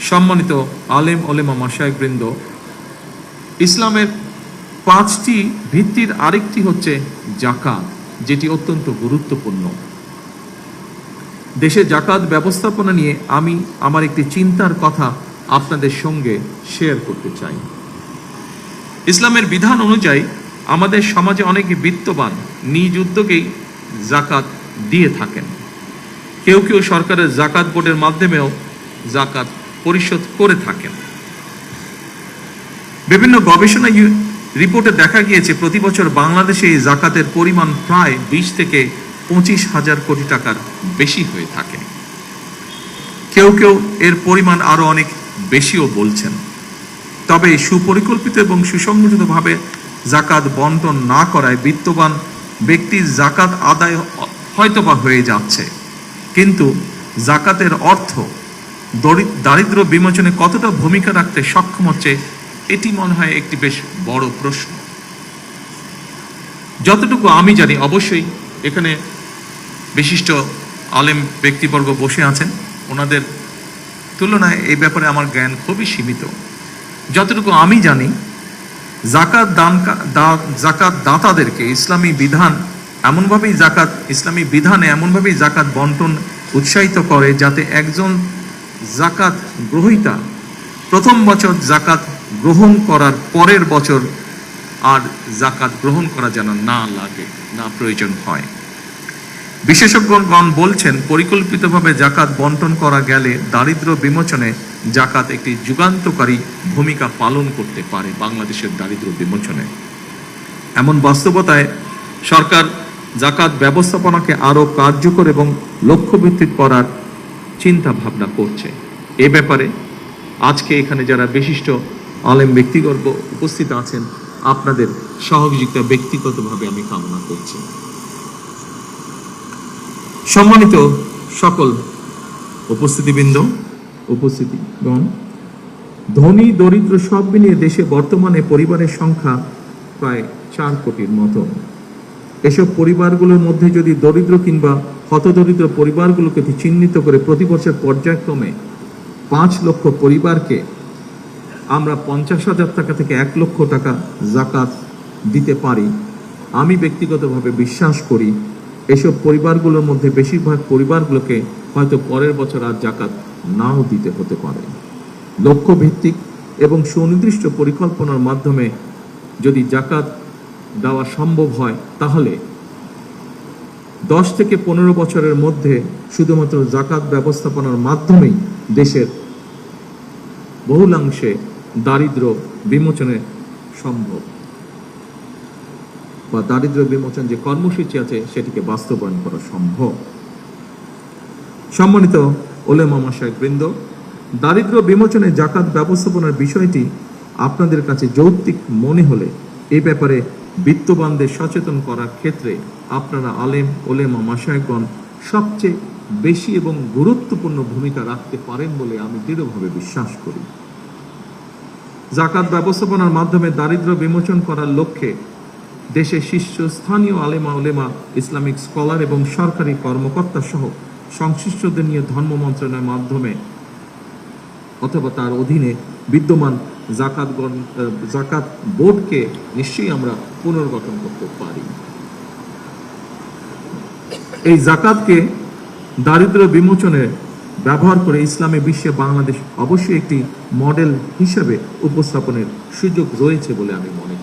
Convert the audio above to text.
সম্মানিত আলেম ওলেমা মাশায়েখবৃন্দ, ইসলামের 5টি ভিত্তির আরেকটি হচ্ছে যাকাত, যেটি অত্যন্ত গুরুত্বপূর্ণ। দেশে যাকাত ব্যবস্থাপনা নিয়ে আমি আমার একটি চিন্তার কথা আপনাদের সঙ্গে শেয়ার করতে চাই। ইসলামের বিধান অনুযায়ী আমাদের সমাজে অনেকে বিত্তবান নিজ উদ্যোগেই যাকাত দিয়ে থাকেন। কেউ কেউ সরকারের যাকাত বোর্ডের মাধ্যমেও যাকাত পরিশোধ করে থাকেন। বিভিন্ন গবেষণা রিপোর্টে দেখা গিয়েছে প্রতি বছর বাংলাদেশে এই যাকাতের পরিমাণ প্রায় 20 থেকে 25,000 কোটি টাকার বেশি হয়ে থাকে। কেউ কেউ এর পরিমাণ আরো অনেক বেশিও বলছেন। তবে সুপরিকল্পিত এবং সুসংগঠিতভাবে যাকাত বন্টন না করায় বিত্তবান ব্যক্তির যাকাত আদায় হয়তোবা হয়ে যাচ্ছে, কিন্তু যাকাতের অর্থ দারিদ্র্য বিমোচনে কতটা ভূমিকা রাখতে সক্ষম হচ্ছে, এটি মনে হয় একটি বেশ বড় প্রশ্ন। যতটুকু আমি জানি, অবশ্যই এখানে বিশিষ্ট আলেম ব্যক্তিবর্গ বসে আছেন, ওনাদের তুলনায় এই ব্যাপারে আমার জ্ঞান খুবই সীমিত। যতটুকু আমি জানি, যাকাত দাতাদেরকে ইসলামী বিধানে এমনভাবেই যাকাত বন্টন উৎসাহিত করে যাতে একজন যাকাত গ্রহীতা প্রথম বছর যাকাত গ্রহণ করার পরের বছর আর যাকাত গ্রহণ করা যেন না লাগে, না প্রয়োজন হয়। বিশেষজ্ঞগণ বলছেন, পরিকল্পিতভাবে যাকাত বন্টন করা গেলে দারিদ্র্য বিমোচনে যাকাত একটি যুগান্তকারী ভূমিকা পালন করতে পারে বাংলাদেশের দারিদ্র্য বিমোচনে। এমন বাস্তবতায় সরকার যাকাত ব্যবস্থাপনাকে আরো কার্যকর এবং লক্ষ্যভিত্তিক করার চিন্তা ভাবনা করছে। এ ব্যাপারে আজকে এখানে যারা বিশিষ্ট আলেম ব্যক্তিবর্গ উপস্থিত আছেন, আপনাদের সহযোগিতা ব্যক্তিগতভাবে আমি কামনা করছি। সম্মানিত সকল উপস্থিতিগণ, ধনী দরিদ্র সব মিলিয়ে দেশে বর্তমানে পরিবারের সংখ্যা প্রায় 4 কোটির মতো। এসব পরিবারগুলোর মধ্যে যদি দরিদ্র কিংবা হতদরিদ্র পরিবারগুলোকে চিহ্নিত করে প্রতি বছর পর্যায়ক্রমে 5 লক্ষ পরিবারকে আমরা 50,000 টাকা থেকে 1 লক্ষ টাকা যাকাত দিতে পারি, আমি ব্যক্তিগতভাবে বিশ্বাস করি এসব পরিবারগুলোর মধ্যে বেশিরভাগ পরিবারগুলোকে হয়তো পরের বছর আর যাকাত নাও দিতে হতে পারে। লক্ষ্য ভিত্তিক এবং সুনির্দিষ্ট পরিকল্পনার মাধ্যমে যদি যাকাত দেওয়া সম্ভব হয়, তাহলে 10 থেকে 15 বছরের মধ্যে শুধুমাত্র যাকাত ব্যবস্থাপনার মাধ্যমেই দেশের বহুলাংশে দারিদ্র্য বিমোচনে সম্ভব, বা দারিদ্র্য বিমোচন যে কর্মসূচি আছে সেটিকে বাস্তবায়ন করা সম্ভব। সম্মানিত ওলেমা মাশায়েখবৃন্দ, দারিদ্র্য বিমোচনে যাকাত ব্যবস্থাপনার বিষয়টি আপনাদের কাছে যৌক্তিক মনে হলে এই ব্যাপারে বিত্তবানদের সচেতন করার ক্ষেত্রে আপনারা আলেম ওলেমা মাশায়েখগণ সবচেয়ে বেশি এবং গুরুত্বপূর্ণ ভূমিকা রাখতে পারেন বলে আমি দৃঢ়ভাবে বিশ্বাস করি। যাকাত ব্যবস্থাপনার মাধ্যমে দারিদ্র্য বিমোচন করার লক্ষ্যে দেশের শীর্ষস্থানীয় আলেমা ওলেমা, ইসলামিক স্কলার এবং সরকারি কর্মকর্তা সহ সংশ্লিষ্টদের নিয়ে ধর্ম মন্ত্রণালয়ের মাধ্যমে অথবা তার অধীনে বিদ্যমান যাকাত বোর্ডকে নিশ্চয়ই আমরা পুনর্গঠন করতে পারি। এই যাকাতকে দারিদ্র্য বিমোচনে ব্যবহার করে ইসলামী বিশ্বে বাংলাদেশ অবশ্যই একটি মডেল হিসেবে উপস্থাপনের সুযোগ রয়েছে বলে আমি মনে করি।